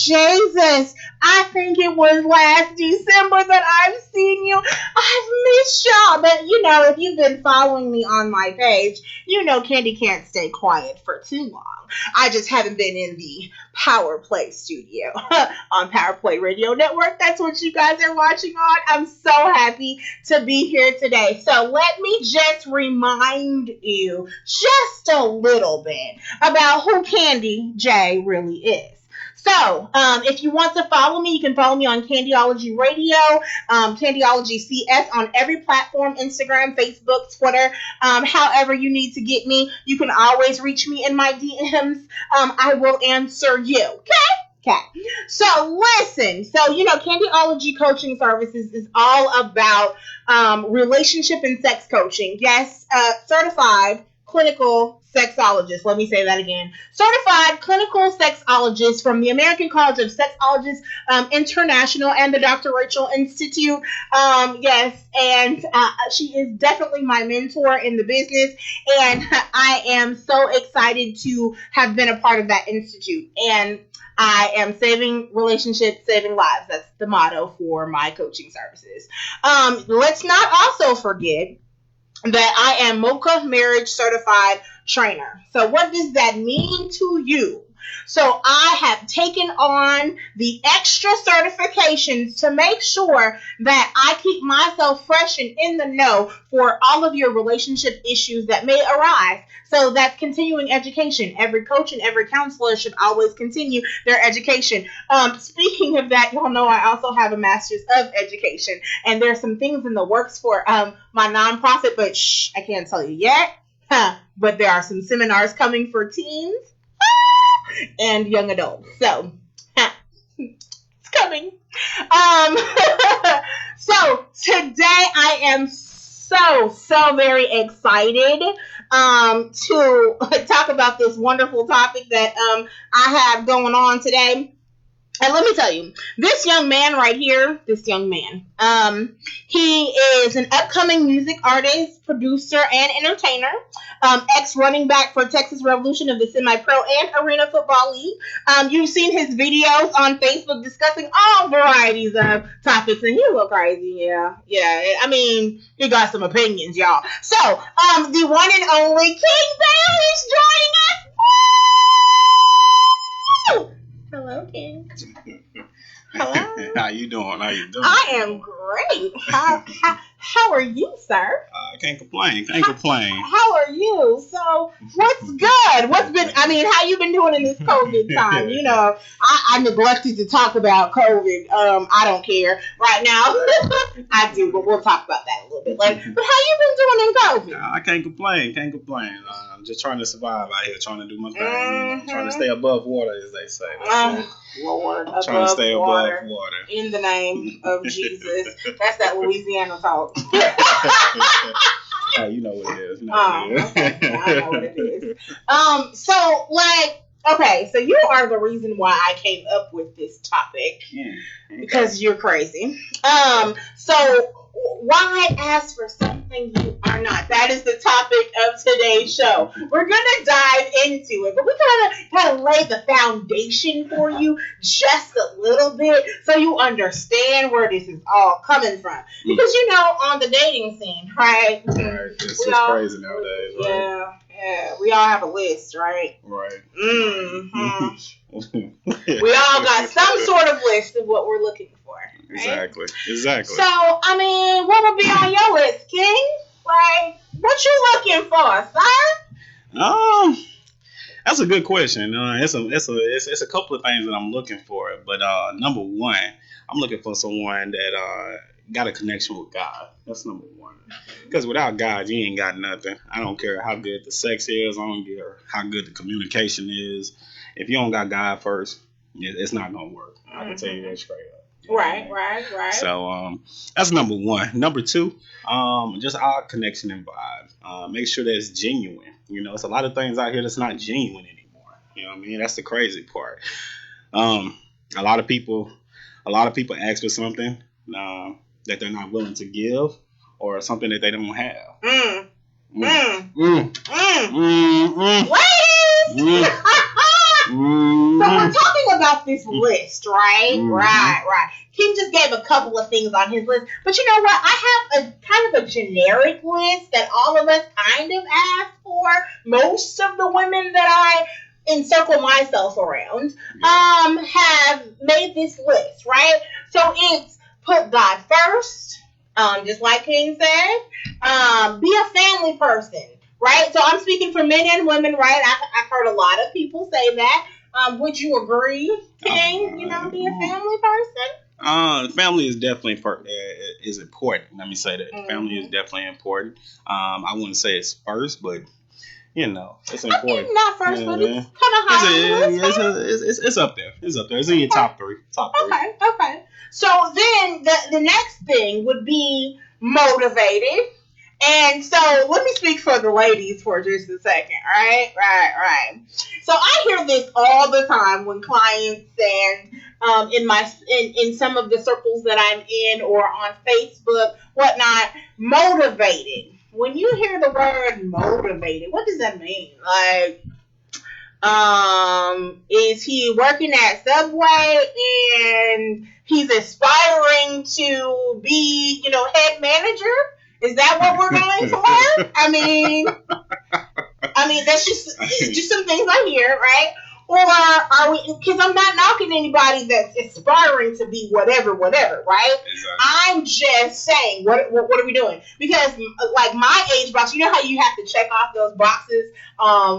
Jesus, I think it was last December that I've seen you. I've missed y'all. But, if you've been following me on my page, Candy can't stay quiet for too long. I just haven't been in the Power Play studio on Power Play Radio Network. That's what you guys are watching on. I'm so happy to be here today. So let me just remind you just a little bit about who Candy J really is. So, if you want to follow me, you can follow me on Candyology Radio, Candyology CS on every platform, Instagram, Facebook, Twitter, however you need to get me. You can always reach me in my DMs. I will answer you. Okay? So, listen. So, Candyology Coaching Services is all about relationship and sex coaching. Yes, certified clinical sexologist. Let me say that again. Certified clinical sexologist from the American College of Sexologists International and the Dr. Rachel Institute. Yes, and she is definitely my mentor in the business, and I am so excited to have been a part of that institute. And I am saving relationships, saving lives. That's the motto for my coaching services. Let's not also forget that I am Mocha Marriage Certified Trainer. So what does that mean to you? So I have taken on the extra certifications to make sure that I keep myself fresh and in the know for all of your relationship issues that may arise. So that's continuing education. Every coach and every counselor should always continue their education. Speaking of that, y'all know I also have a master's of education, and there's some things in the works for my nonprofit, but I can't tell you yet. But there are some seminars coming for teens and young adults. So it's coming. So today I am so very excited to talk about this wonderful topic that I have going on today. And let me tell you, this young man right here, he is an upcoming music artist, producer, and entertainer, ex-running back for Texas Revolution of the Semi-Pro and Arena Football League. You've seen his videos on Facebook discussing all varieties of topics, and he look crazy, yeah. I mean, he got some opinions, y'all. So, the one and only King Bear is joining us. Woo! Hello, King. Hello. How you doing? I am great. How are you, sir? I can't complain. How are you? So, what's good? How you been doing in this COVID time? I neglected to talk about COVID. I don't care right now. I do, but we'll talk about that a little bit later. But how you been doing in COVID? I can't complain. I'm just trying to survive out here, trying to do my thing, trying to stay above water, as they say. Lord, trying to stay above water. In the name of Jesus. That's that Louisiana talk. Hey, you know what it is. Okay. I know what it is. So you are the reason why I came up with this topic. Yeah. Because you're crazy. So why ask for something you are not? That is the topic of today's show. We're gonna dive into it, but we gotta lay the foundation for you just a little bit so you understand where this is all coming from. Because on the dating scene, right? It's just crazy nowadays, right? Yeah, we all have a list, right? Right. Mm-hmm. We all got some sort of list of what we're looking for. Right? Exactly. So, what would be on your list, King? Like, what you looking for, sir? That's a good question. It's a couple of things that I'm looking for, but number one, I'm looking for someone that got a connection with God. That's number one. Because without God, you ain't got nothing. I don't care how good the sex is. I don't care how good the communication is. If you don't got God first, it's not gonna work. I can tell you that straight up. Right. So that's number one. Number two, just our connection and vibe. Make sure that it's genuine. It's a lot of things out here that's not genuine anymore. You know what I mean? That's the crazy part. A lot of people ask for something that they're not willing to give, or something that they don't have. Ladies! So we're talking about off this list, right? Mm-hmm. Right. King just gave a couple of things on his list. But you know what? I have a kind of a generic list that all of us kind of ask for. Most of the women that I encircle myself around have made this list, right? So it's put God first, just like King said. Be a family person, right? So I'm speaking for men and women, right? I've heard a lot of people say that. Would you agree, King? Be a family person? Family is definitely is important. Let me say that. Mm-hmm. Family is definitely important. I wouldn't say it's first, but it's important. I mean, not first, but it's kind of high. It's up there. It's up there. It's in your top three. Okay. So then the next thing would be motivated. And so let me speak for the ladies for just a second, right? So I hear this all the time when clients and in some of the circles that I'm in or on Facebook, whatnot, motivated. When you hear the word motivated, what does that mean? Like, is he working at Subway and he's aspiring to be, head manager? Is that what we're going for? I mean, that's just some things I hear, right? Or are we? Because I'm not knocking anybody that's aspiring to be whatever, right? Exactly. I'm just saying, what are we doing? Because like my age box, you know how you have to check off those boxes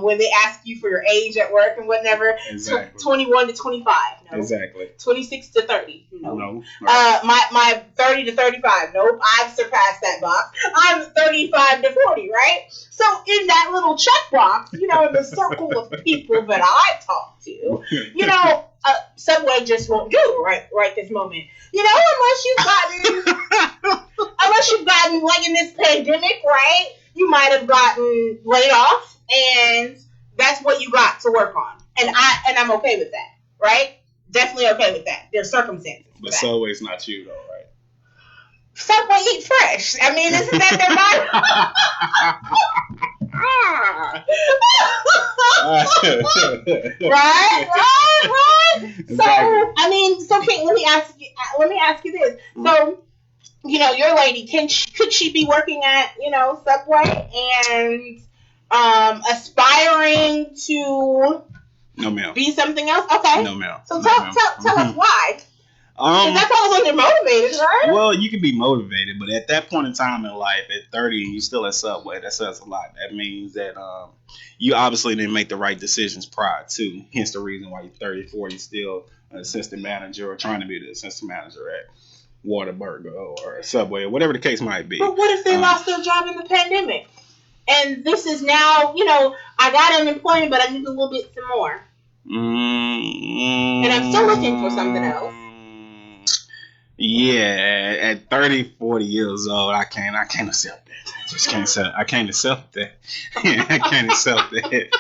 when they ask you for your age at work and whatever. Exactly. 21 to 25. No. Exactly. 26 to 30. No. Right. My 30 to 35. Nope. I've surpassed that box. I'm 35 to 40. Right. So in that little checkbox, in the circle of people that I talk to, Subway just won't do right this moment. Unless you've gotten like in this pandemic, right? You might have gotten laid off, and that's what you got to work on, and I'm okay with that, right? Definitely okay with that. There's circumstances. But Subway's not you though, right? Subway eat fresh. I mean, isn't that their motto? Right. So Kate, let me ask you this. So, your lady, could she be working at, Subway and aspiring to no ma'am be something else? Okay. No ma'am. So tell us why. That's all when you're motivated, right? Well, you can be motivated, but at that point in time in life, at 30, and you still at Subway, that says a lot. That means that you obviously didn't make the right decisions prior to. Hence the reason why you're 30, 40, still an assistant manager or trying to be the assistant manager at Whataburger or Subway or whatever the case might be. But what if they lost their job in the pandemic? And this is now, I got unemployment, but I need a little bit some more. And I'm still looking for something else. Yeah, at 30, 40 years old, I can't accept that. I can't accept that. I can't accept that.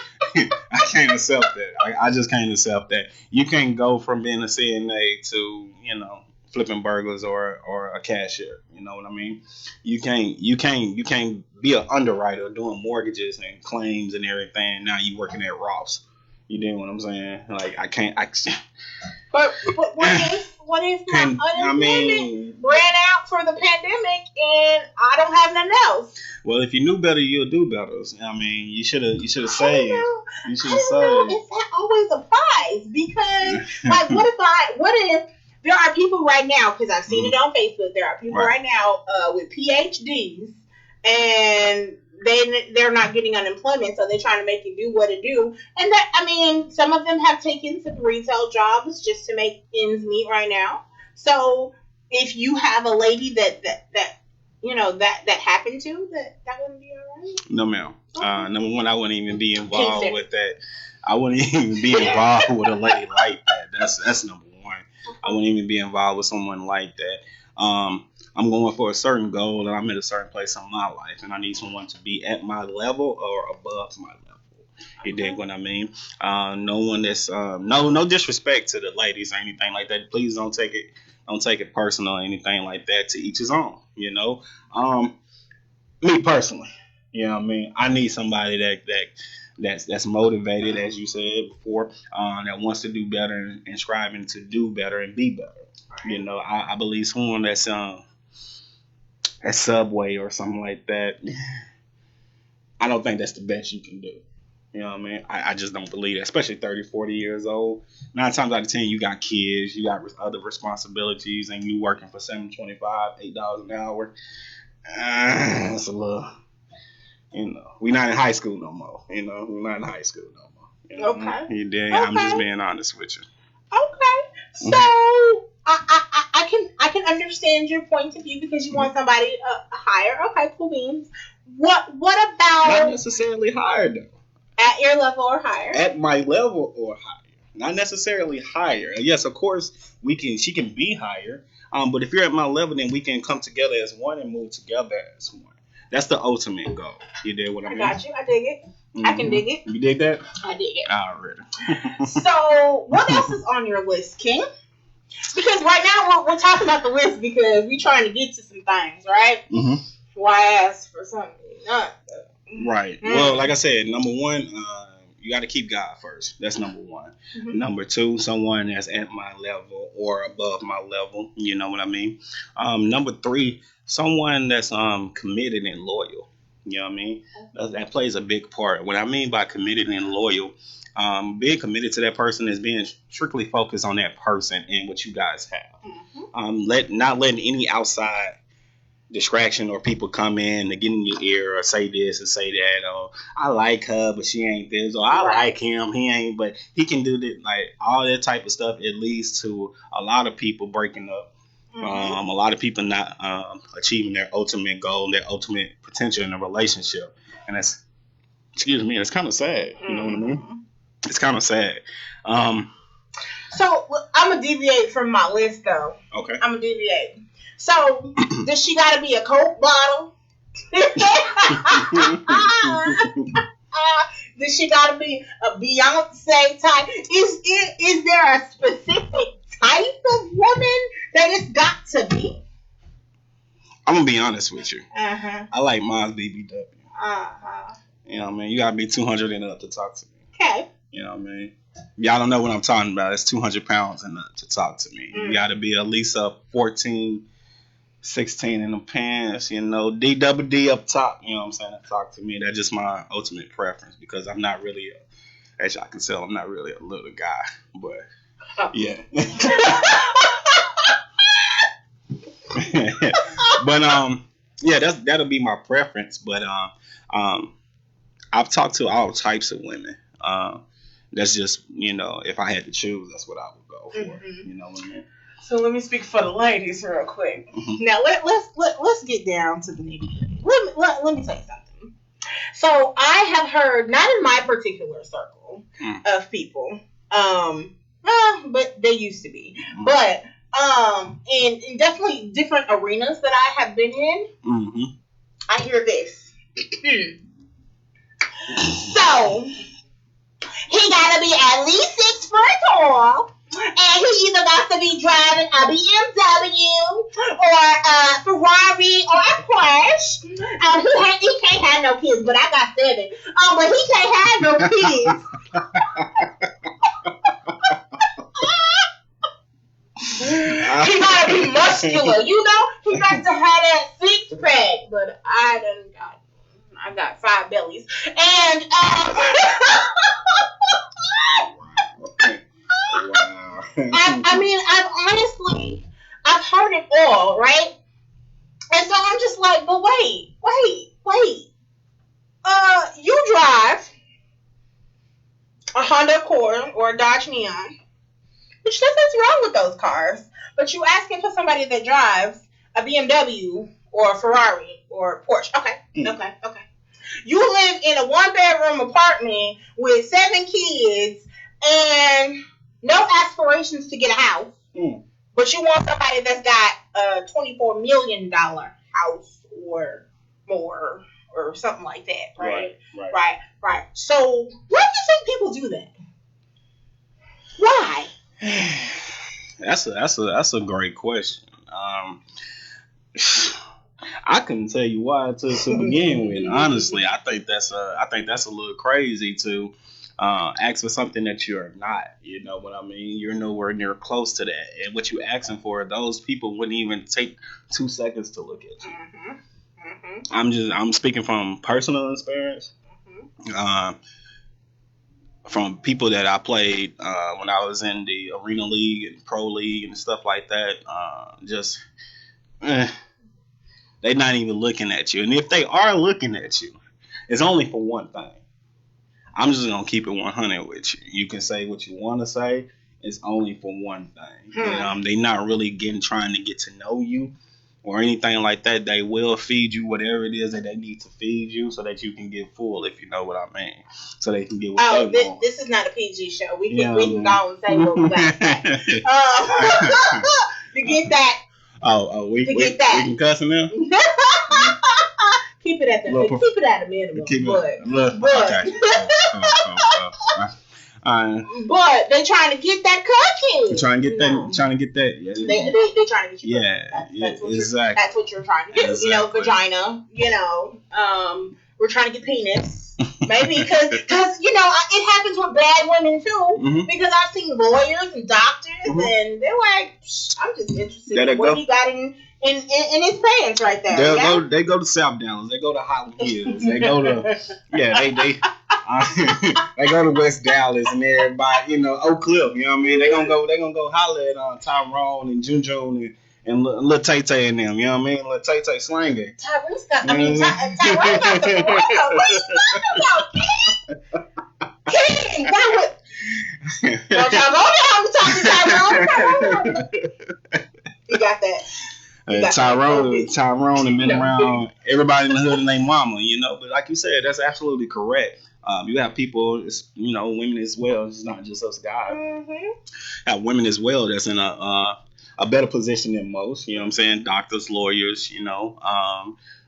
I can't accept that. I just can't accept that. You can't go from being a CNA to, flipping burgers or a cashier. You know what I mean? You can't be an underwriter doing mortgages and claims and everything. Now you working at Ross. You know what I'm saying? Like I can't. But what if my unemployment ran out for the pandemic and I don't have nothing else? Well, if you knew better, you'll do better. I mean, you should have saved. You should have saved. I don't know if that always applies because, what if there are people right now, because I've seen it on Facebook, there are people right now with PhDs and they're not getting unemployment, so they're trying to make it do what it do. And some of them have taken some retail jobs just to make ends meet right now. So if you have a lady that happened to, that wouldn't be all right? No, ma'am. Number one, I wouldn't even be involved with that. I wouldn't even be involved with a lady like that. That's number one. I wouldn't even be involved with someone like that. I'm going for a certain goal and I'm at a certain place in my life and I need someone to be at my level or above my level. You dig what I mean? No one that's no disrespect to the ladies or anything like that. Please don't take it personal or anything like that. To each his own, Me personally, you know what I mean? I need somebody that's motivated, as you said before, that wants to do better and striving to do better and be better. You know, I believe someone that's at Subway or something like that. I don't think that's the best you can do. You know what I mean? I just don't believe that, especially 30, 40 years old. 9 times out of 10, you got kids, you got other responsibilities, and you working for $7.25, $8 an hour. That's a little, you know, we're not in high school no more. You know, we're not in high school no more. You know? Okay. You did. Okay. I'm just being honest with you. Okay. So I can understand your point of view because you want somebody higher. Okay, cool beans. What about not necessarily higher though? At your level or higher? At my level or higher. Not necessarily higher. Yes, of course she can be higher. But if you're at my level, then we can come together as one and move together as one. That's the ultimate goal. You dig what I mean? I got you. I dig it. Mm-hmm. I can dig it. You dig that? I dig it. Already. So, what else is on your list, King? Because right now we're talking about the list because we're trying to get to some things, right? Mm-hmm. Why ask for something? Right. Well, like I said, number one, you got to keep God first. That's number one. Mm-hmm. Number two, someone that's at my level or above my level. You know what I mean? Number three, someone that's committed and loyal. You know what I mean? That plays a big part. What I mean by committed and loyal, being committed to that person is being strictly focused on that person and what you guys have. Mm-hmm. Not letting any outside distraction or people come in to get in your ear or say this and say that, or I like her but she ain't this, or I like him, he ain't, but he can do that. Like all that type of stuff, it leads to a lot of people breaking up. Mm-hmm. A lot of people not achieving their ultimate goal, their ultimate potential in a relationship, and that's it's kind of sad. You know what I mean? It's kind of sad. So I'm gonna deviate from my list though. Okay. I'm gonna deviate. So, does she got to be a Coke bottle? Does she got to be a Beyonce type? Is there a specific type of woman that it's got to be? I'm going to be honest with you. Uh-huh. I like Mine's BBW. Uh-huh. You know what I mean? You got to be 200 and up to talk to me. Okay. You know what I mean? Y'all don't know what I'm talking about. It's 200 pounds and up to talk to me. You got to be at least a 14, 16 in the pants, you know, DWD up top, you know what I'm saying, to talk to me. That's just my ultimate preference because I'm not really, as y'all can tell, I'm not really a little guy, but yeah. But yeah, that'll be my preference. But I've talked to all types of women. That's just, you know, if I had to choose, that's what I would go for. Mm-hmm. You know what I mean? So let me speak for the ladies real quick. Mm-hmm. Now let's get down to the nitty-gritty. Let me tell you something. So I have heard, not in my particular circle of people, but they used to be, but in definitely different arenas that I have been in, I hear this. So he gotta be at least 6 foot tall. And he either got to be driving a BMW or a Ferrari or a Porsche. He can't have no kids, but I got 7. But he can't have no kids. He gotta be muscular, you know. He got to have that 6-pack, but I got 5 bellies, and I've heard it all, right? And so I'm just like, but wait. You drive a Honda Accord or a Dodge Neon, which nothing's wrong with those cars, but you asking for somebody that drives a BMW or a Ferrari or a Porsche. Okay. You live in a 1-bedroom apartment with 7 kids and no aspirations to get a house, but you want somebody that's got a $24 million house or more or something like that, right? Right. So why do you think people do that? Why? That's a great question. I couldn't tell you why to begin with. Honestly, I think that's a little crazy to ask for something that you're not. You know what I mean? You're nowhere near close to that, and what you asking for, those people wouldn't even take 2 seconds to look at you. I'm speaking from personal experience. From people that I played when I was in the arena league and pro league and stuff like that. They're not even looking at you. And if they are looking at you, it's only for one thing. I'm just going to keep it 100 with you. You can say what you want to say. It's only for one thing. They're not really trying to get to know you or anything like that. They will feed you whatever it is that they need to feed you so that you can get full, if you know what I mean. So they can get what they want. This is not a PG show. We can go and say what we got to say. To get that. We can cuss in there? Keep it at a minimum. Okay. But they're trying to get that cookie. They're trying to get that. Trying to get that. Yeah. They're trying to get you. That's exactly. That's what you're trying to get. Exactly. Vagina. We're trying to get penis. Maybe because it happens with bad women too. Mm-hmm. Because I've seen lawyers and doctors, and they're like, I'm just interested in what he got in his pants right there. They go to South Dallas. They go to Holland Hills. They go to they go to West Dallas and everybody, Oak Cliff. You know what I mean? They gonna go holler at Tyrone and Junjun and Lil Tay Tay and them. You know what I mean? Lil Tay Tay slanging. Tyrone's got. Tyrone got the world. What you talking about, King? That was. No, Tyrone. He got that. Tyrone and been around everybody in the hood and their mama, But like you said, that's absolutely correct. You have people, women as well. It's not just us guys. Mm-hmm. Have women as well that's in a better position than most. You know what I'm saying? Doctors, lawyers,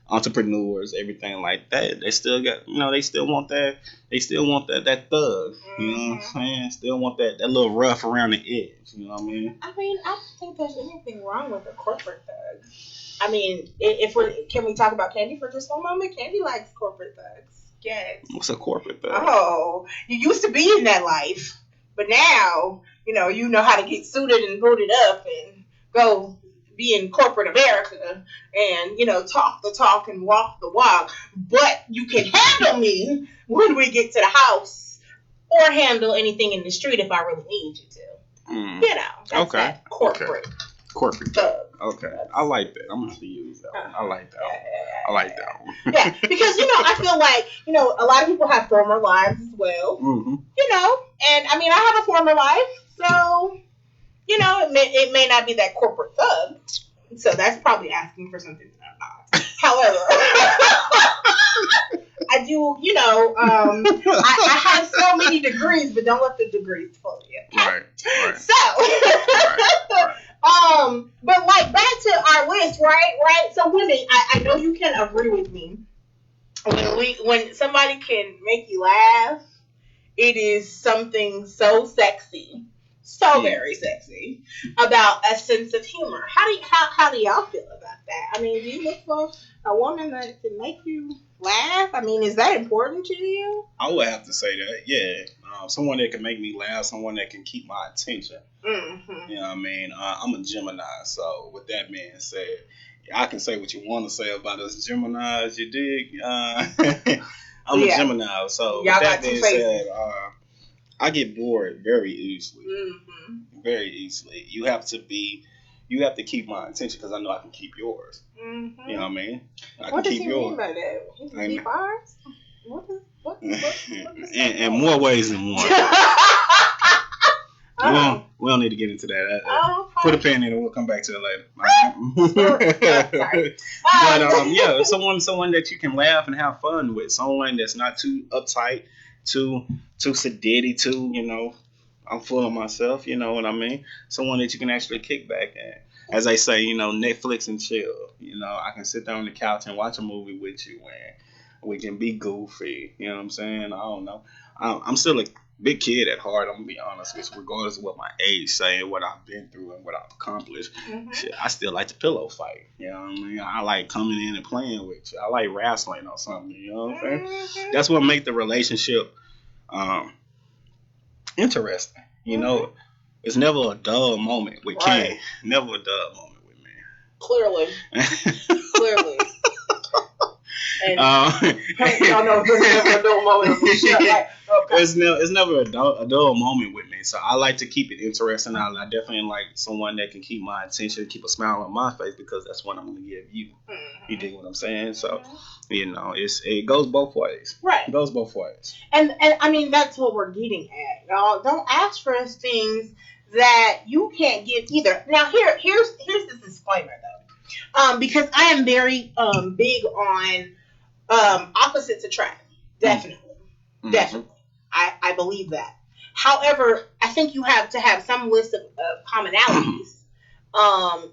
entrepreneurs, everything like that. They still got, they still want that. They still want that thug. You know what I'm saying? Still want that little rough around the edge. You know what I mean? I don't think there's anything wrong with a corporate thug. I mean, can we talk about Candy for just one moment? Candy likes corporate thugs. Yes. What's a corporate thug? Oh, you used to be in that life, but now you know how to get suited and booted up and go be in corporate America and talk the talk and walk the walk. But you can handle me when we get to the house, or handle anything in the street if I really need you to. That's that corporate. Okay. Corporate thug. Okay, I like that. I'm gonna have to use that one. I like that one. I like that one. Yeah, because I feel like a lot of people have former lives as well. Mm-hmm. And I mean I have a former life, so it may not be that corporate thug. So that's probably asking for something that I'm not. However, I do. I have so many degrees, but don't let the degrees fool you. Right. So. Right. But back to our list, right? So women, I know you can agree with me. When somebody can make you laugh, it is something so sexy, so very sexy about a sense of humor. How do y'all feel about that? I mean, do you look for a woman that can make you laugh? I mean, is that important to you? I would have to say that, yeah. Someone that can make me laugh, someone that can keep my attention. Mm-hmm. You know what I mean? I'm a Gemini, so with that being said, I can say what you want to say about us Geminis, you dig? I'm a Gemini, so with that being said, I get bored very easily. Mm-hmm. Very easily. You have to keep my attention because I know I can keep yours. Mm-hmm. You know what I mean? What does he mean by that? He can keep ours? What in more ways than one. We don't need to get into that. Put a pin in it. We'll come back to it later. But someone that you can laugh and have fun with. Someone that's not too uptight, too sedity, too I'm full of myself. You know what I mean? Someone that you can actually kick back at. As I say, Netflix and chill. I can sit down on the couch and watch a movie with you, and we can be goofy. You know what I'm saying? I don't know. I'm still big kid at heart. I'm gonna be honest with you, regardless of what my age say and what I've been through and what I've accomplished. Shit, I still like to pillow fight. You know what I mean? I like coming in and playing with you. I like wrestling or something. You know what I'm saying? That's what make the relationship interesting. You know, it's never a dull moment with Ken. Never a dull moment with me. Clearly. And y'all know there's never a dull moment with Michelle. Like, okay. It's never a dull moment with me. So I like to keep it interesting. I definitely like someone that can keep my attention, keep a smile on my face, because that's what I'm going to give you. You dig what I'm saying? So, you know, it goes both ways. Right. It goes both ways. And I mean, that's what we're getting at, y'all. Don't ask for things that you can't give either. Now, here's the disclaimer, though. Because I am very big on opposites attract. Definitely. Definitely. I believe that. However, I think you have to have some list of commonalities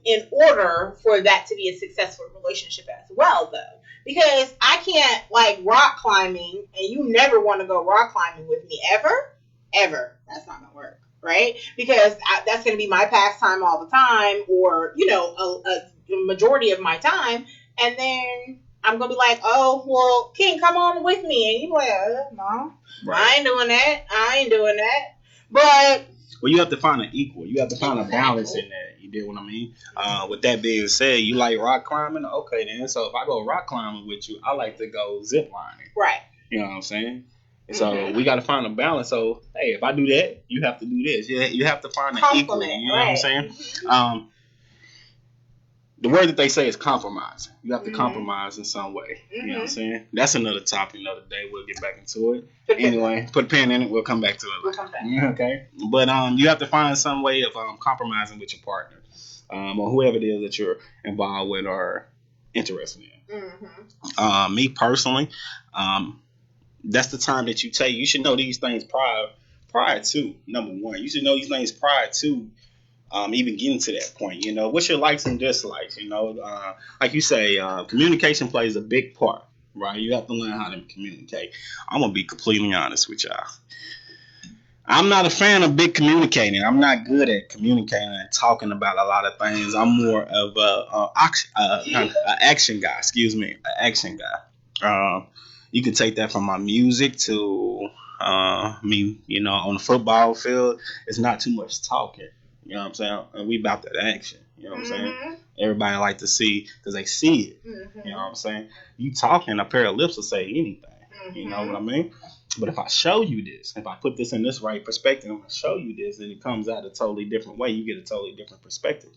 in order for that to be a successful relationship as well, though. Because I can't, like, rock climbing, and you never want to go rock climbing with me ever. That's not going to work, right? Because that's going to be my pastime all the time, or, you know, a majority of my time. And then I'm going to be like, oh, well, King, come on with me. And you're like, no, I ain't doing that. But... Well, you have to find an equal. You have to find a balance in that. You get what I mean? With that being said, you like rock climbing? Okay, then. So if I go rock climbing with you, I like to go zip lining. Right. You know what I'm saying? So we got to find a balance. So, hey, if I do that, you have to do this. You have to find an equal. You know what I'm saying? The word that they say is compromise. You have to compromise in some way. You know what I'm saying? That's another topic another day. We'll get back into it. Anyway, put a pin in it. We'll come back to it. Okay? But you have to find some way of compromising with your partner or whoever it is that you're involved with or interested in. Me personally, that's the time that you take. You should know these things prior to, number one. You should know these things prior to even getting to that point. You know, what's your likes and dislikes? You know, like you say, communication plays a big part, right? You have to learn how to communicate. I'm gonna be completely honest with y'all. I'm not a fan of big communicating. I'm not good at communicating and talking about a lot of things. I'm more of an action guy. Excuse me, an action guy. You can take that from my music to me. You know, on the football field, it's not too much talking. You know what I'm saying? And we about that action. You know what I'm saying? Everybody like to see because they see it. You know what I'm saying? You talking, a pair of lips will say anything. You know what I mean? But if I show you this, if I put this in this right perspective, and I show you this, then it comes out a totally different way. You get a totally different perspective.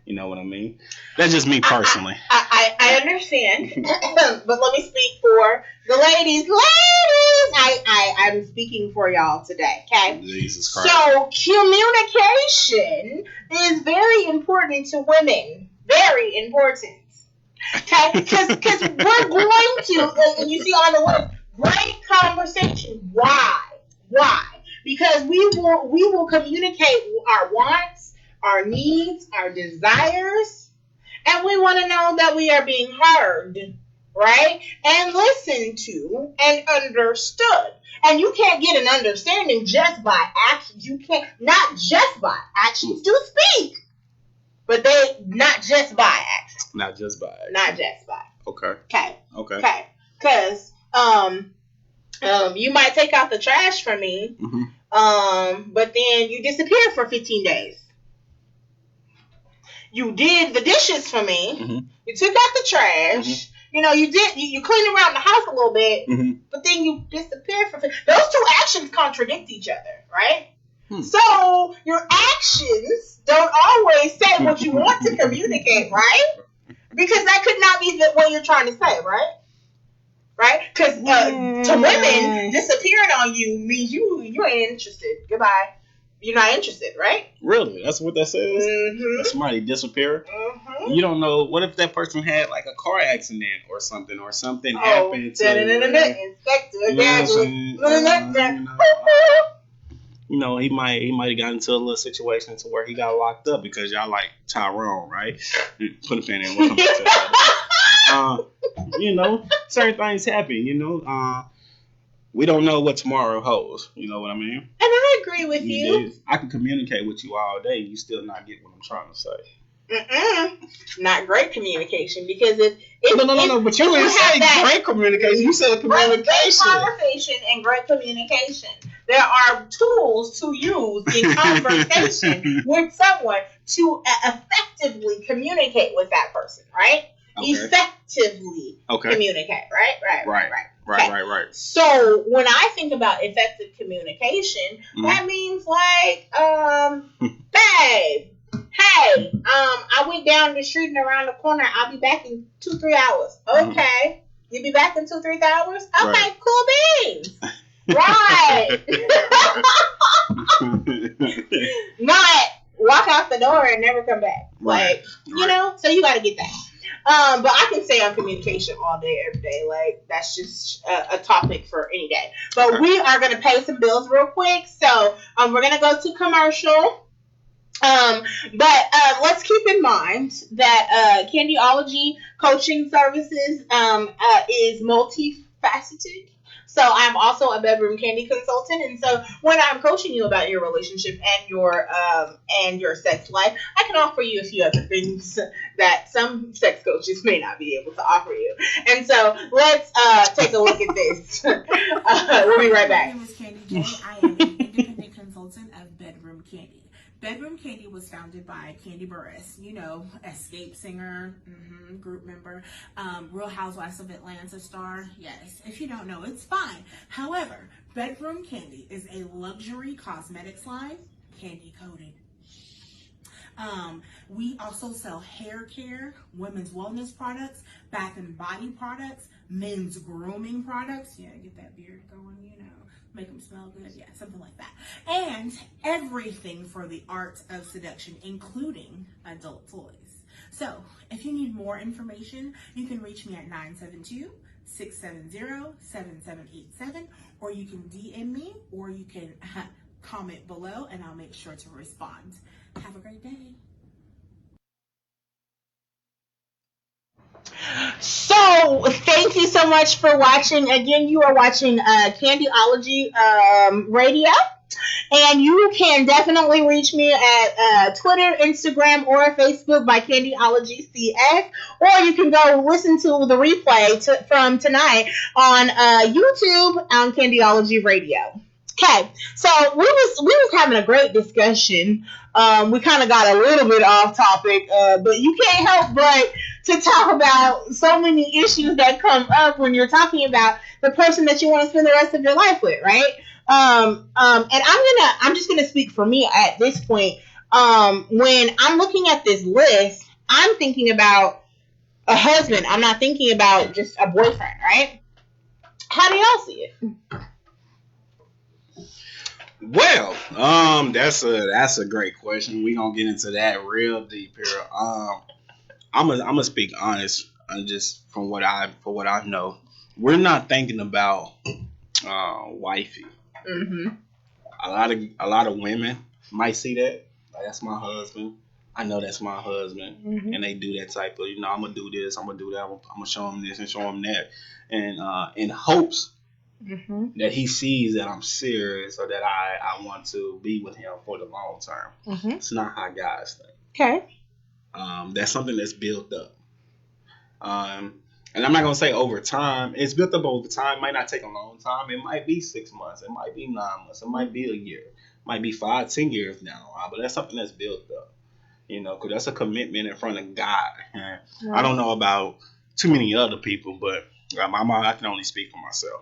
You know what I mean? That's just me personally. I understand. But let me speak for the ladies. I'm speaking for y'all today, okay? Jesus Christ. So communication is very important to women. Very important. Okay? Because we're going to, and you see on the list, great conversation. Why? Because we will communicate our wants, our needs, our desires, and we want to know that we are being heard, right? And listened to and understood. And you can't get an understanding just by actions. You can't, not just by actions do speak, but they not just by actions. Not just by. Okay. Okay. Because you might take out the trash for me, but then you disappear for 15 days. You did the dishes for me. You took out the trash. You know, you cleaned around the house a little bit, but then you disappear for. Those two actions contradict each other, right? So your actions don't always say what you want to communicate, right? Because that could not be what you're trying to say, right? Right? Because to women, disappearing on you means you ain't interested. Goodbye. You're not interested, right? Really? That's what that says? That somebody disappeared? You don't know. What if that person had like a car accident or something happened to you know, he might have gotten into a little situation to where he got locked up because y'all like Tyrone, right? Put a pin in. We'll come back to that. You know, certain things happen, you know. we don't know what tomorrow holds. You know what I mean? And I agree with you. I can communicate with you all day. You still not get what I'm trying to say. Not great communication, because if no. But you didn't say great communication. You said communication. Great conversation and great communication. There are tools to use in conversation with someone to effectively communicate with that person, right? Okay. Effectively communicate, right. So when I think about effective communication, that means like, babe, hey, I went down the street and around the corner. I'll be back in 2-3 hours. Okay. You'll be back in 2-3 hours? Okay, right. Cool beans. Right. Not walk out the door and never come back. Like, you know, so you got to get that. But I can stay on communication all day, every day. Like, that's just a topic for any day. But we are going to pay some bills real quick. So we're going to go to commercial. But let's keep in mind that Candyology Coaching Services is multifaceted. So I'm also a bedroom candy consultant, and so when I'm coaching you about your relationship and your sex life, I can offer you a few other things that some sex coaches may not be able to offer you. And so let's take a look at this. We'll be right back. My name is Candy J. I am an independent consultant of Bedroom Candy. Bedroom Candy was founded by Candy Burris, you know, escape singer, group member, Real Housewives of Atlanta star. Yes, if you don't know, it's fine. However, Bedroom Candy is a luxury cosmetics line, candy coated. We also sell hair care, women's wellness products, bath and body products, men's grooming products. Yeah, get that beard going, you know. Make them smell good, yeah, something like that. And everything for the art of seduction, including adult toys. So, if you need more information, you can reach me at 972-670-7787, or you can DM me, or you can comment below, and I'll make sure to respond. Have a great day. So, thank you so much for watching. Again, you are watching Candyology Radio. And you can definitely reach me at Twitter, Instagram, or Facebook by Candyology CS. Or you can go listen to the replay from tonight on YouTube on Candyology Radio. Okay, so we was having a great discussion. We kind of got a little bit off topic, but you can't help but to talk about so many issues that come up when you're talking about the person that you want to spend the rest of your life with, right? And I'm just gonna speak for me at this point. When I'm looking at this list, I'm thinking about a husband. I'm not thinking about just a boyfriend, right? How do y'all see it? Well, that's a great question. We gonna get into that real deep here. I'm gonna speak honest, just from what I know. We're not thinking about wifey. A lot of women might see that. Like, that's my husband. I know that's my husband, and they do that type of, I'm gonna do this, I'm gonna do that, I'm gonna show him this and show him that, and in hopes that he sees that I'm serious or that I want to be with him for the long term. It's not how guys think. Okay. That's something that's built up. And I'm not going to say over time. It's built up over time. It might not take a long time. It might be 6 months. It might be 9 months. It might be a year. It might be 5, 10 years now. But that's something that's built up. Because that's a commitment in front of God. Right. I don't know about too many other people, but I can only speak for myself.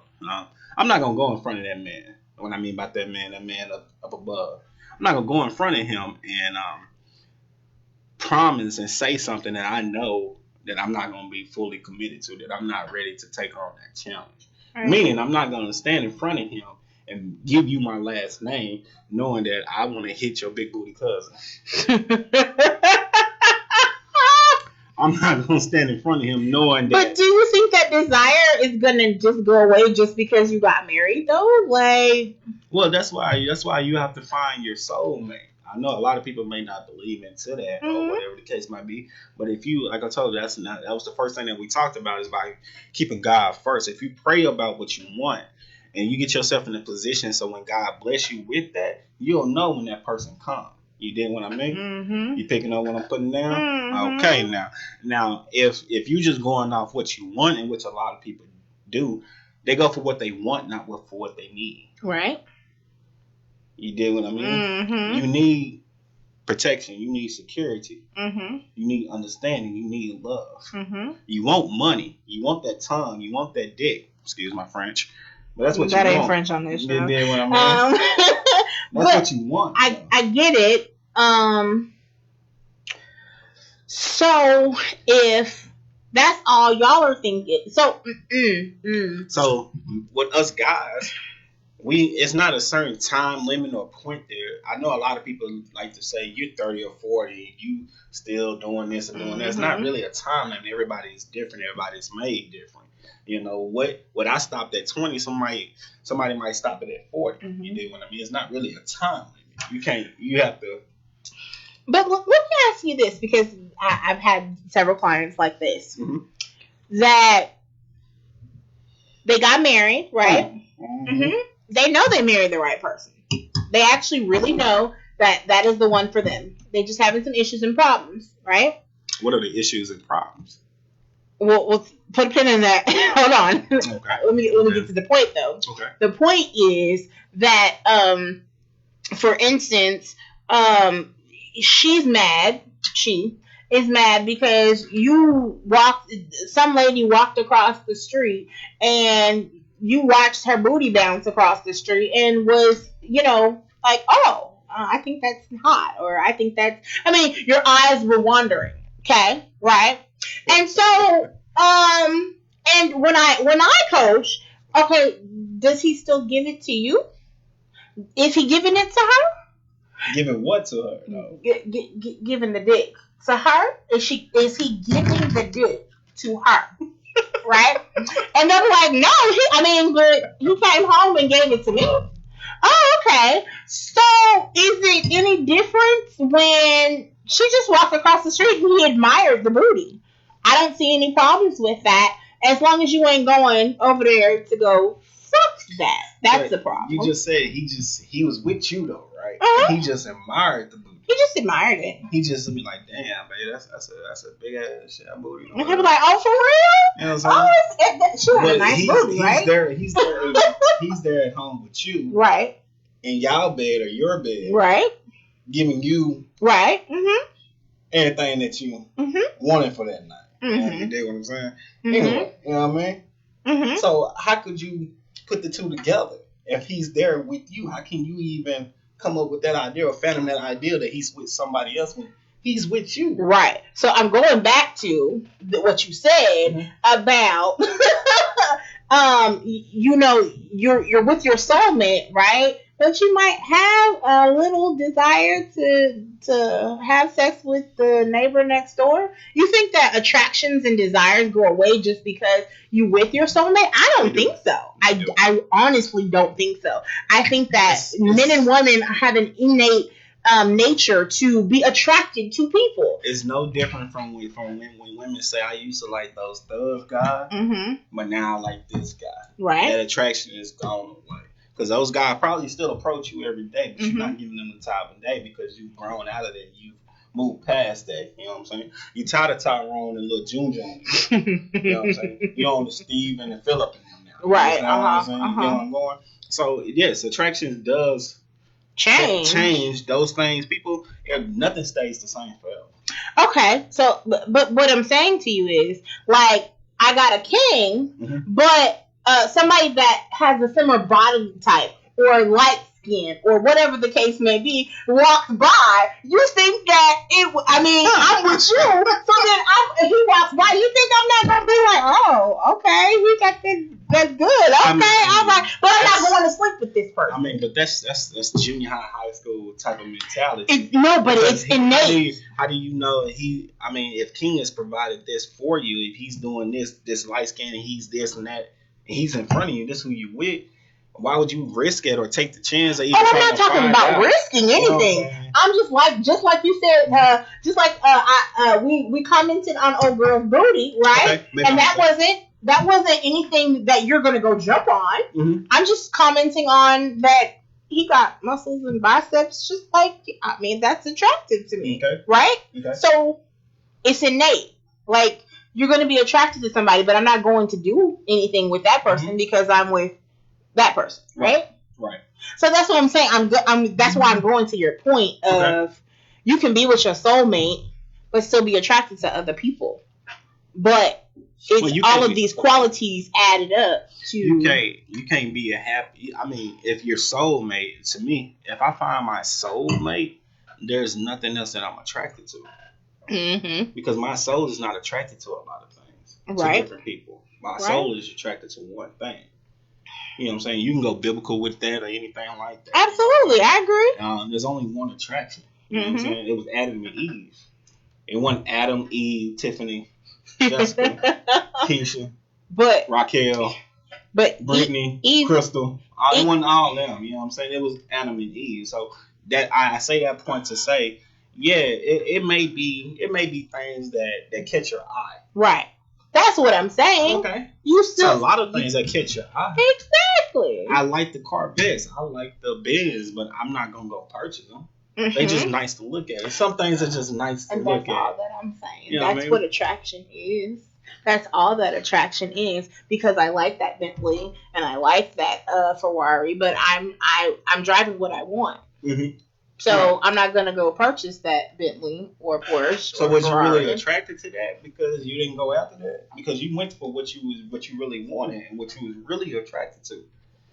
I'm not going to go in front of that man. What I mean by that man up above. I'm not going to go in front of him and promise and say something that I know that I'm not going to be fully committed to, that I'm not ready to take on that challenge. Right. Meaning, I'm not going to stand in front of him and give you my last name knowing that I want to hit your big booty cousin. I'm not going to stand in front of him knowing that. But do you think that desire is going to just go away just because you got married, though? Like, well, that's why you have to find your soulmate. I know a lot of people may not believe into that or whatever the case might be, but if you, like I told you, that was the first thing that we talked about, is by keeping God first. If you pray about what you want and you get yourself in a position so when God bless you with that, you'll know when that person comes. You did what I mean? Mm-hmm. You picking up what I'm putting down? Mm-hmm. Okay, now if you just going off what you want, and which a lot of people do, they go for what they want, not for what they need. Right. You did what I mean? Mm-hmm. You need protection. You need security. Mm-hmm. You need understanding. You need love. Mm-hmm. You want money. You want that tongue. You want that dick. Excuse my French. But that's what that you ain't want. French on this show. You did what I mean? That's what you want. I get it. So if that's all y'all are thinking, so So with us guys, it's not a certain time limit or point there. I know a lot of people like to say you're 30 or 40, you still doing this and doing that. It's not really a time limit. Everybody's different. Everybody's made different. You know what I stopped at 20, somebody might stop it at 40. You do what I mean? It's not really a time limit. You have to. But let me ask you this, because I've had several clients like this that they got married, right? They know they married the right person. They actually really know that is the one for them. They're just having some issues and problems, right? What are the issues and problems? We'll put a pin in that. Hold on. Okay. Let me get to the point, though. Okay. The point is that, for instance, she's mad. She is mad because some lady walked across the street and you watched her booty bounce across the street and was, like, oh, I think that's hot, or I think your eyes were wandering. Okay, right? And so, and when I coach, okay, does he still give it to you? Is he giving it to her? Giving what to her? No. Giving the dick to her? Is he giving the dick to her? Right? And they're like, no, but he came home and gave it to me. Oh, okay. So is it any different when she just walked across the street and he admired the booty? I don't see any problems with that, as long as you ain't going over there to go fuck that. That's the problem. You just said he was with you though, right? Uh-huh. He just admired the booty. He just admired it. He just be like, damn, baby, that's a big ass shit booty. And he'll be like, oh, for real? You know what I'm saying? She had a nice booty, right? He's there at home with you, right? In y'all bed or your bed, right? Giving you right, everything that you wanted for that night. You dig what I'm saying? Anyway, you know what I mean? So how could you put the two together if he's there with you? How can you even come up with that idea or fathom that idea that he's with somebody else when he's with you? Right. So I'm going back to what you said about, you're with your soulmate, right? But you might have a little desire to have sex with the neighbor next door. You think that attractions and desires go away just because you with your soulmate? I don't think so. I honestly don't think so. I think that men and women have an innate nature to be attracted to people. It's no different from when women say, I used to like those thug guys, but now I like this guy. Right. That attraction is gone away. Because those guys probably still approach you every day, but you're not giving them the time of day because you've grown out of that. You've moved past that. You know what I'm saying? You tired of Tyrone and little June Jones. You know what I'm saying? You're on the Steve and the Phillip and them now. Right. You know what I'm saying? You know where I'm going? So, yes, attraction does change those things. People, nothing stays the same forever. Okay. So, but what I'm saying to you is, like, I got a king, but somebody that has a similar body type or light skin or whatever the case may be walks by, you think that I'm with you, so then he walks by, you think I'm not gonna be like, oh, okay, he got that's good, okay, all right, but I'm not going to sleep with this person. But that's junior high school type of mentality. But it's innate. How do you know if King has provided this for you, if he's doing this light skin and he's this and that, and he's in front of you, this is who you with, Why would you risk it or take the chance of even Oh, I'm trying not to talking find about out? risking You know what I'm anything. saying? I'm just like you said, we commented on old girl's booty, right? Okay, been And on that wasn't anything that you're gonna go jump on. Mhm. I'm just commenting on that he got muscles and biceps, just like I mean that's attractive to me, Okay. right? Okay. So it's innate. Like you're gonna be attracted to somebody, but I'm not going to do anything with that person because I'm with that person, right? Right. So that's what I'm saying. That's why I'm going to your point of you can be with your soulmate, but still be attracted to other people. But it's all of these qualities added up to you can't be a happy. I mean, if your soulmate, to me, if I find my soulmate, there's nothing else that I'm attracted to. Mm-hmm. Because my soul is not attracted to a lot of things. Right. To different people. My soul is attracted to one thing. You know what I'm saying? You can go biblical with that or anything like that. Absolutely, I agree. There's only one attraction. You know what I'm saying? It was Adam and Eve. It wasn't Adam, Eve, Tiffany, Jessica, Keisha, but Raquel, Brittany, Eve, Crystal. It wasn't all them. You know what I'm saying? It was Adam and Eve. So that I say that point to say, yeah, it may be things that catch your eye. Right. That's what I'm saying. Okay. You still a lot of things that catch your eye. Exactly. I like the Corvettes. I like the Benz, but I'm not gonna go purchase them. Mm-hmm. They just nice to look at. Some things are just nice to look at. That's all that I'm saying. You know that's what attraction is. That's all that attraction is. Because I like that Bentley and I like that Ferrari, but I'm driving what I want. Mm-hmm. So I'm not gonna go purchase that Bentley or Porsche. So was you really attracted to that because you didn't go after that? Because you went for what you really wanted and what you was really attracted to.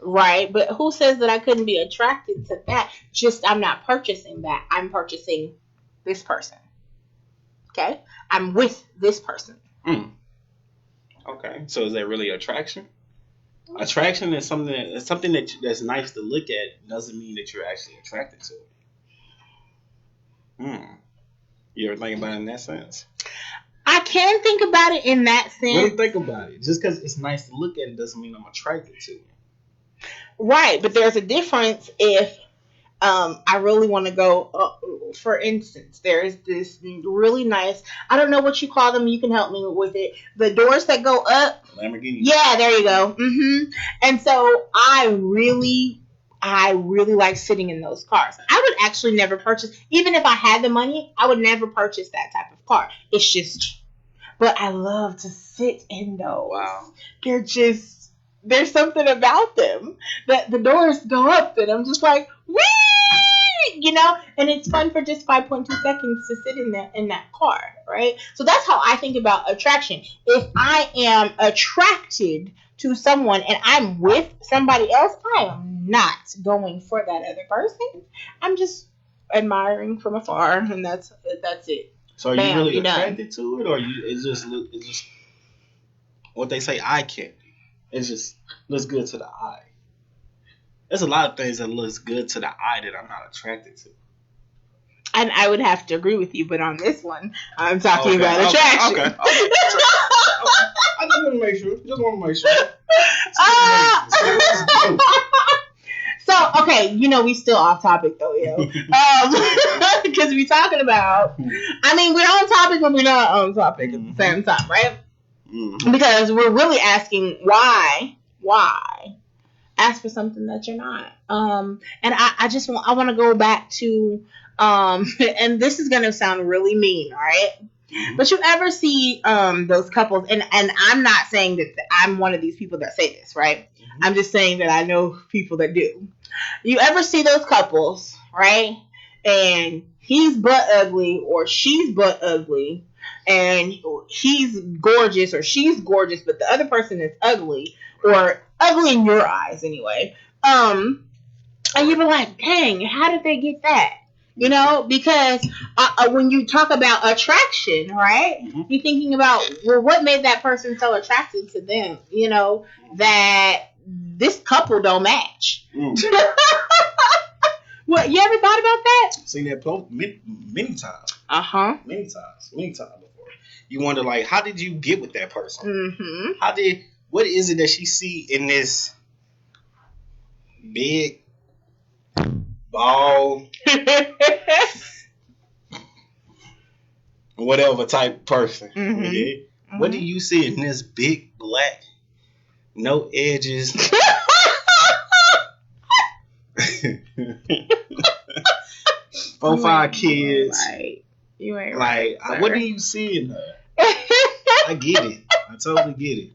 Right, but who says that I couldn't be attracted to that? Just I'm not purchasing that. I'm purchasing this person. Okay, I'm with this person. Okay, so is that really attraction? Attraction is something that's nice to look at. Doesn't mean that you're actually attracted to it. You ever think about it in that sense? I can think about it in that sense. Really think about it. Just because it's nice to look at it doesn't mean I'm attracted to it. Right, but there's a difference if I really want to go. For instance, there's this really nice. I don't know what you call them. You can help me with it. The doors that go up. Lamborghini. Yeah, there you go. And so I really like sitting in those cars. I would actually never purchase, even if I had the money, I would never purchase that type of car. It's just, but I love to sit in those. Wow. There's something about them that the doors go up and I'm just like, whee! You know, and it's fun for just 5.2 seconds to sit in that car, right? So that's how I think about attraction. If I am attracted to someone and I'm with somebody else, I am not going for that other person. I'm just admiring from afar, and that's it. So are you really attracted to it, or it's just what they say eye candy? It just looks good to the eye. There's a lot of things that looks good to the eye that I'm not attracted to. And I would have to agree with you, but on this one, I'm talking about attraction. Okay. I just want to make sure. So, okay, we still off topic though, because we're talking about, we're on topic, but we're not on topic at the same time, right? Mm-hmm. Because we're really asking why ask for something that you're not. And I want to go back to, and this is going to sound really mean, right? Mm-hmm. But you ever see those couples, and I'm not saying that I'm one of these people that say this, right? Mm-hmm. I'm just saying that I know people that do. You ever see those couples, right? And he's butt ugly or she's butt ugly, and he's gorgeous or she's gorgeous, but the other person is ugly, or ugly in your eyes anyway. And you be like, dang, how did they get that? Because when you talk about attraction, right, mm-hmm. you're thinking about, well, what made that person so attracted to them, that this couple don't match. What, you ever thought about that? Seen that many times. Many times before. You wonder, like, how did you get with that person? Mm-hmm. What is it that she see in this big, bald, whatever type person. Mhm. Okay? What do you see in this big black, no edges? 4, 5 kids. Right. You ain't Like, right. what do you see in her? I get it. I totally get it.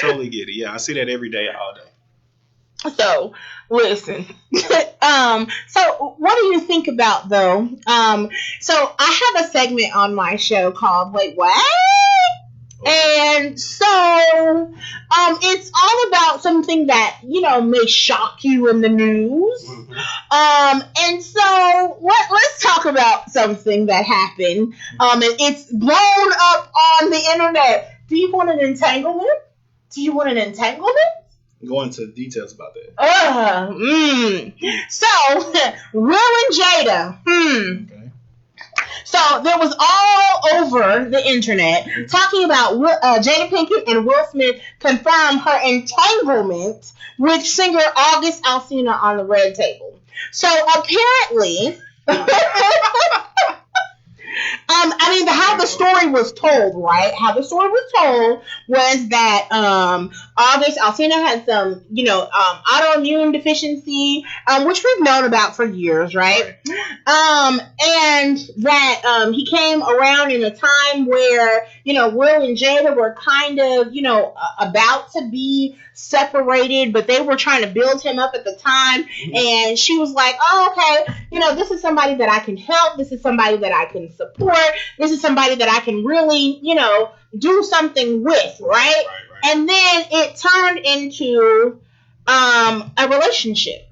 Totally get it. Yeah, I see that every day, all day. So, listen. So what do you think about though? So I have a segment on my show called Wait What? And so it's all about something that, may shock you in the news. Mm-hmm. And so let's talk about something that happened. And it's blown up on the internet. Do you want an entanglement? Do you want an entanglement? Go into details about that. So, Will and Jada. Okay. So there was all over the internet talking about Jada Pinkett and Will Smith confirmed her entanglement with singer August Alsina on the red table. So apparently, how the story was told, right? How the story was told was that August Alsina had some, autoimmune deficiency, which we've known about for years, right? And that he came around in a time where, Will and Jada were kind of, about to be separated, but they were trying to build him up at the time. And she was like, oh, okay, this is somebody that I can help. This is somebody that I can support. This is somebody that I can really, do something with, right? And then it turned into a relationship.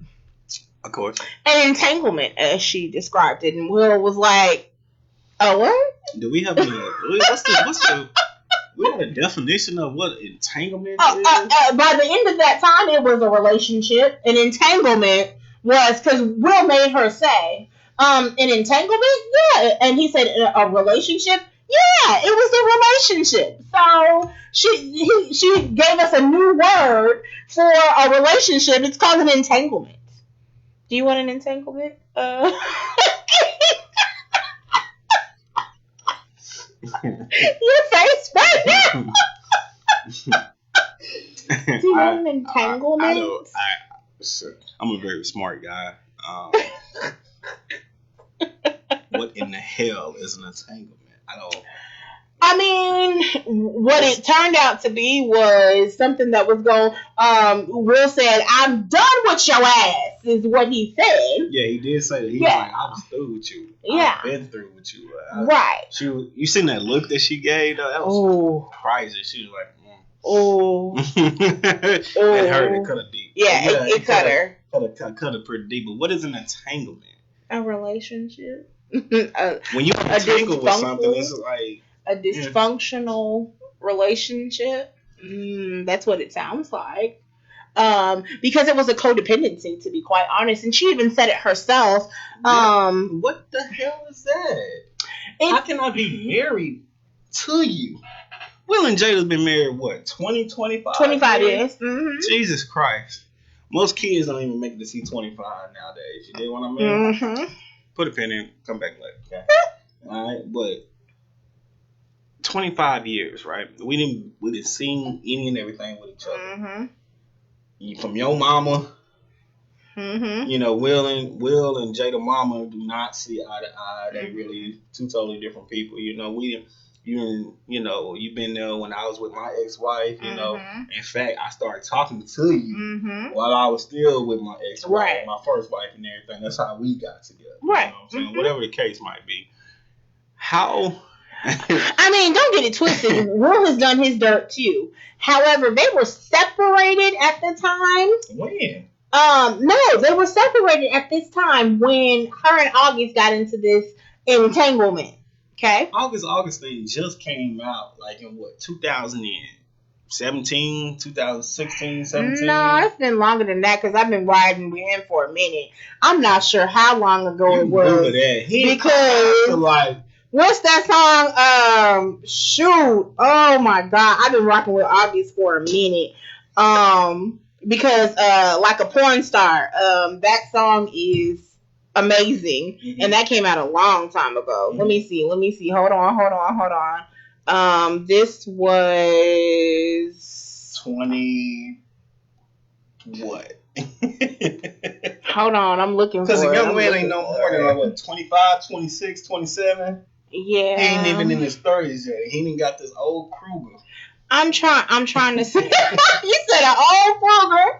Of course. An entanglement, as she described it. And Will was like, oh, what? Do we have we have a definition of what entanglement is? By the end of that time, it was a relationship. An entanglement was, because Will made her say, an entanglement? Yeah. And he said, a relationship? Yeah, it was a relationship. So she gave us a new word for a relationship. It's called an entanglement. Do you want an entanglement? Your face right now. Do you want an entanglement? I'm a very smart guy. What in the hell is an entanglement? I don't. What it turned out to be was something that was going. Will said, "I'm done with your ass," is what he said. Yeah, he did say that. He was like, "I was through with you. Yeah, I've been through with you." Right. You seen that look that she gave? That was crazy. She was like, "Oh, it hurt. It cut her deep. Yeah, it cut her. Cut her pretty deep. But what is an entanglement? A relationship. When you entangle with something, it's like a dysfunctional relationship. That's what it sounds like. Because it was a codependency, to be quite honest, and she even said it herself. What the hell is that? How can I be married to you? Will and Jada's been married, what, 25 years? Mm-hmm. Jesus Christ. Most kids don't even make it to see 25 nowadays. You get what I mean? Mm-hmm. Put a pin in, come back later. Okay? All right, but 25 years, right? We didn't see any and everything with each other. Mm-hmm. From your mama, mm-hmm. Will and Jada mama do not see eye to eye. They really two totally different people. You've been there when I was with my ex-wife. In fact, I started talking to you while I was still with my ex-wife, my first wife, and everything. That's how we got together. Right. Whatever the case might be. How? Don't get it twisted. Will has done his dirt too. However, they were separated at the time. When? No, they were separated at this time when her and August got into this entanglement. Okay. August thing just came out like in what, 2017, 2016, 17? No, it's been longer than that because I've been riding with him for a minute. I'm not sure how long ago it was. Because what's that song? Shoot. Oh my God. I've been rocking with August for a minute. because like a porn star, that song is amazing, and that came out a long time ago. Let me see. Hold on. This was 20 what? Hold on, I'm looking for it. Because the young man ain't no more than like what, 25, 26, 27? Yeah. He ain't even in his 30s yet. He ain't got this old Kruger. I'm trying to say. You said an old Kruger.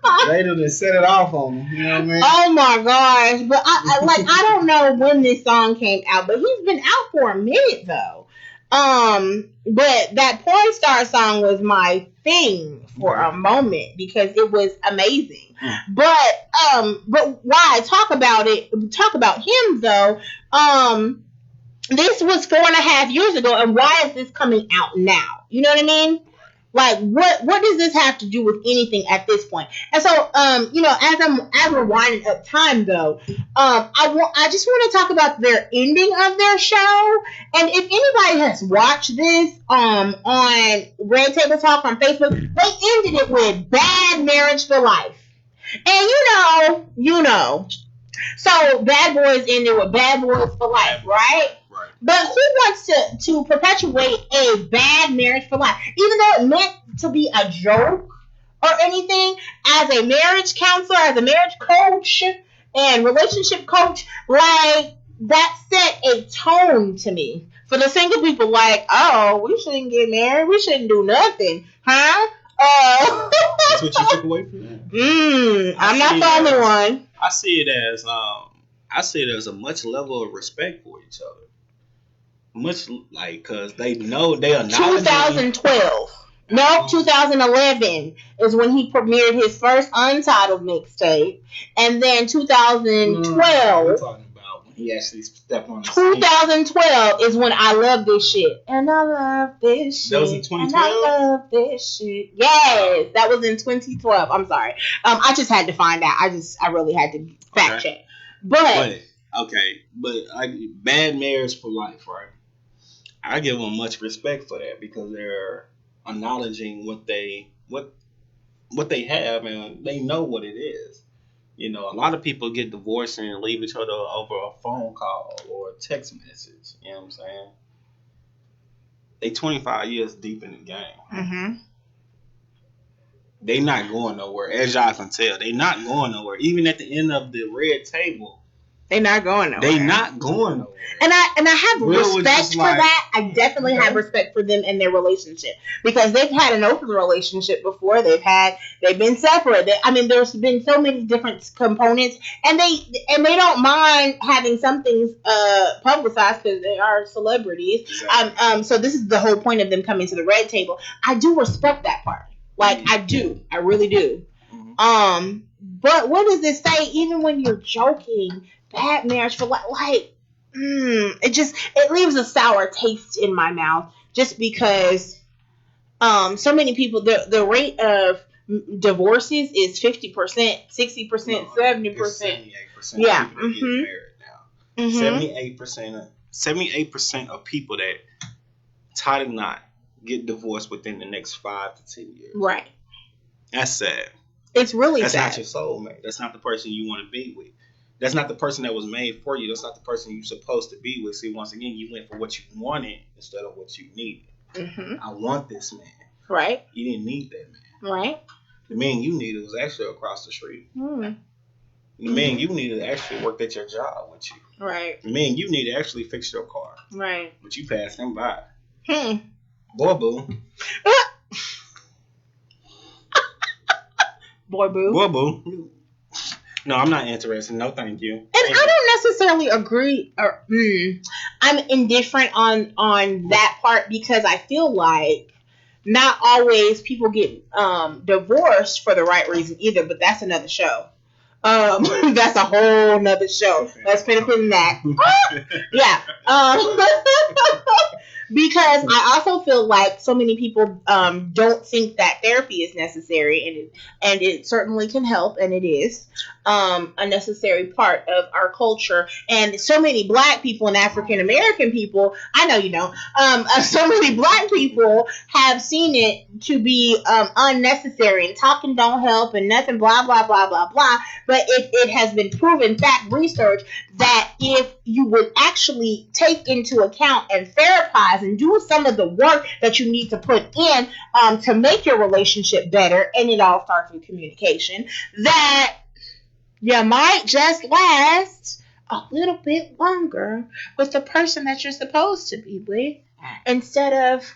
Jada just set it off on him. You know what I mean? Oh my gosh! But I don't know when this song came out, but he's been out for a minute though. But that porn star song was my thing for a moment because it was amazing. But why talk about him though? This was 4.5 years ago, and why is this coming out now? You know what I mean? Like, what does this have to do with anything at this point? And so, as we're winding up time, though, I just want to talk about their ending of their show. And if anybody has watched this on Red Table Talk on Facebook, they ended it with "Bad Marriage for Life," and you know. So Bad Boys ended with "Bad Boys for Life," right? Right. But who wants to perpetuate a bad marriage for life? Even though it meant to be a joke or anything, as a marriage counselor, as a marriage coach and relationship coach, like, that set a tone to me. For the single people, like, oh, we shouldn't get married. We shouldn't do nothing. Huh? That's what you took away from that? I'm not the only one. I see it as a much level of respect for each other. Much like, because they know they are not. 2012. No, 2011 is when he premiered his first untitled mixtape, and then 2012. We're talking about when he actually stepped on the 2012 is when I Love This Shit. And I love this shit. That was in 2012? And I love this shit. Yes, that was in 2012. I'm sorry. I just had to find out. I really had to fact check. But Bad Marriage for Life, right? I give them much respect for that because they're acknowledging what they have, and they know what it is. You know, a lot of people get divorced and leave each other over a phone call or a text message. You know what I'm saying? They 25 years deep in the game. Mm-hmm. They not going nowhere, as y'all can tell. They not going nowhere. Even at the end of the Red Table, they're not going nowhere. They not going nowhere. And I have respect for that. I definitely have respect for them and their relationship because they've had an open relationship before. They've been separate. There's been so many different components, and they don't mind having some things publicized because they are celebrities. Exactly. So this is the whole point of them coming to the Red Table. I do respect that part. Like, I do. I really do. Mm-hmm. But what does it say? Even when you're joking, bad marriage for life, it leaves a sour taste in my mouth just because so many people, the rate of divorces is 50%, 60%, 70%. 78%. Yeah. Of people get married now. 78% of people that tie the knot get divorced within the next 5 to 10 years. Right. That's sad. It's really sad. sad. That's not your soulmate. That's not the person you want to be with. That's not the person that was made for you. That's not the person you're supposed to be with. See, once again, you went for what you wanted instead of what you needed. Mm-hmm. I want this man. Right. You didn't need that man. Right. The man you needed was actually across the street. Mm. The man you needed actually worked at your job with you. Right. The man you needed actually fixed your car. Right. But you passed him by. Boy, boo. Boy, boo. Boy, boo. No, I'm not interested. No, thank you. And I don't necessarily agree, or I'm indifferent on that part because I feel like not always people get divorced for the right reason either. But that's another show. That's a whole nother show. Let's put a pin in that. Yeah. Because I also feel like so many people don't think that therapy is necessary, and it certainly can help, and it is. a necessary part of our culture. And so many black people and African American people, I know you know, so many black people have seen it to be unnecessary, and talking don't help and nothing, blah, blah, blah, blah, blah. But it has been proven, fact research, that if you would actually take into account and therapize and do some of the work that you need to put in to make your relationship better, and it all starts with communication, that you might just last a little bit longer with the person that you're supposed to be with, instead of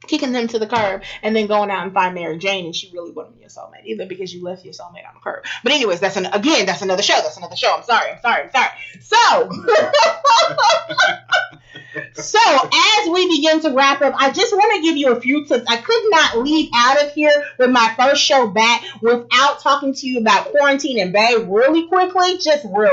kicking them to the curb and then going out and find Mary Jane and she really wasn't your soulmate either because you left your soulmate on the curb. But anyways, that's another show. I'm sorry. So as we begin to wrap up, I just want to give you a few tips. I could not leave out of here with my first show back without talking to you about quarantine and bae real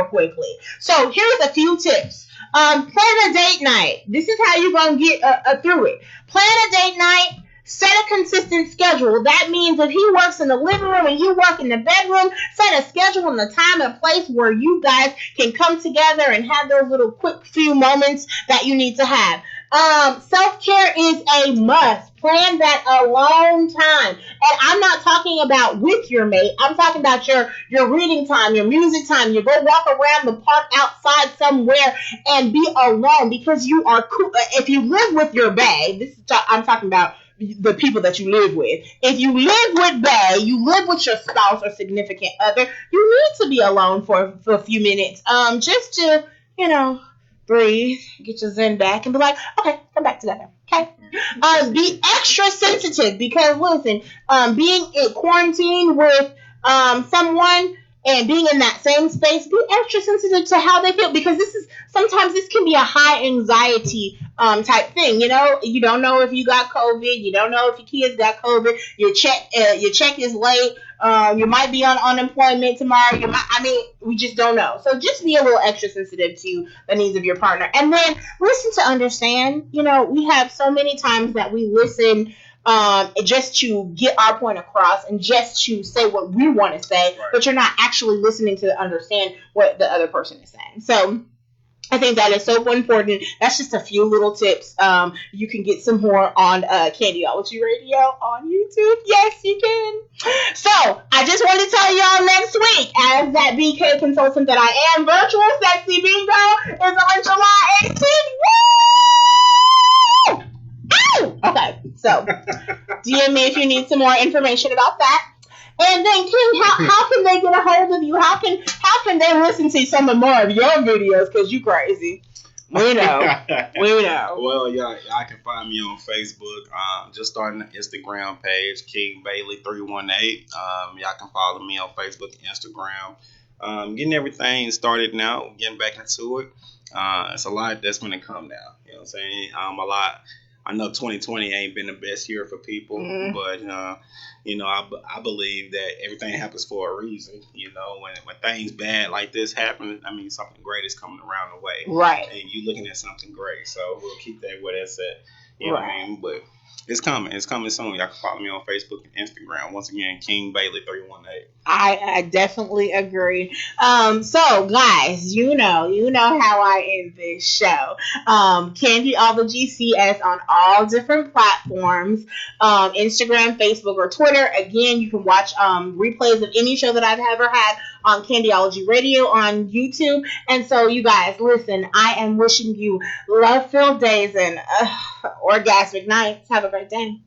quickly. So here's a few tips. Plan a date night. This is how you're going to get through it. Plan a date night. Set a consistent schedule. That means if he works in the living room and you work in the bedroom, set a schedule and a time and place where you guys can come together and have those little quick few moments that you need to have. Self-care is a must. Plan that alone time. And I'm not talking about with your mate. I'm talking about your reading time, your music time. You go walk around the park outside somewhere and be alone because you are cool. If you live with your bae, I'm talking about the people that you live with. If you live with bae, you live with your spouse or significant other, you need to be alone for a few minutes. Just to, breathe, get your zen back, and be like, okay, come back together. Okay. Be extra sensitive because listen, being in quarantine with someone and being in that same space, be extra sensitive to how they feel because sometimes this can be a high anxiety type thing. You don't know if you got COVID, you don't know if your kids got COVID, your check is late, you might be on unemployment tomorrow, we just don't know. So just be a little extra sensitive to the needs of your partner, and then listen to understand. We have so many times that we listen just to get our point across and just to say what we want to say, right. But you're not actually listening to understand what the other person is saying. So I think that is so important. That's just a few little tips. You can get some more on Candyology Radio on YouTube. Yes, you can. So I just wanted to tell y'all next week, as that BK consultant that I am, Virtual Sexy Bingo is on July 18th. Woo! Ow! Okay, so DM me if you need some more information about that. And then, King, how can they get a hold of you? How can they listen to some more of your videos? Because you crazy. We know. Well, y'all can find me on Facebook. Just starting the Instagram page, King Bailey 318. Y'all can follow me on Facebook and Instagram. Getting everything started now, getting back into it. It's a lot that's going to come now. You know what I'm saying? A lot. I know 2020 ain't been the best year for people, but I believe that everything happens for a reason. When things bad like this happen, something great is coming around the way, right? And you looking at something great, so we'll keep that where that's at. You know what I mean? But it's coming soon. Y'all can follow me on Facebook and Instagram. Once again, King Bailey 318. I definitely agree. So guys, you know how I end this show. Candyology CS on all different platforms, Instagram, Facebook, or Twitter. Again, you can watch replays of any show that I've ever had on Candyology Radio on YouTube. And so you guys, listen, I am wishing you love-filled days and orgasmic nights. Have a great day.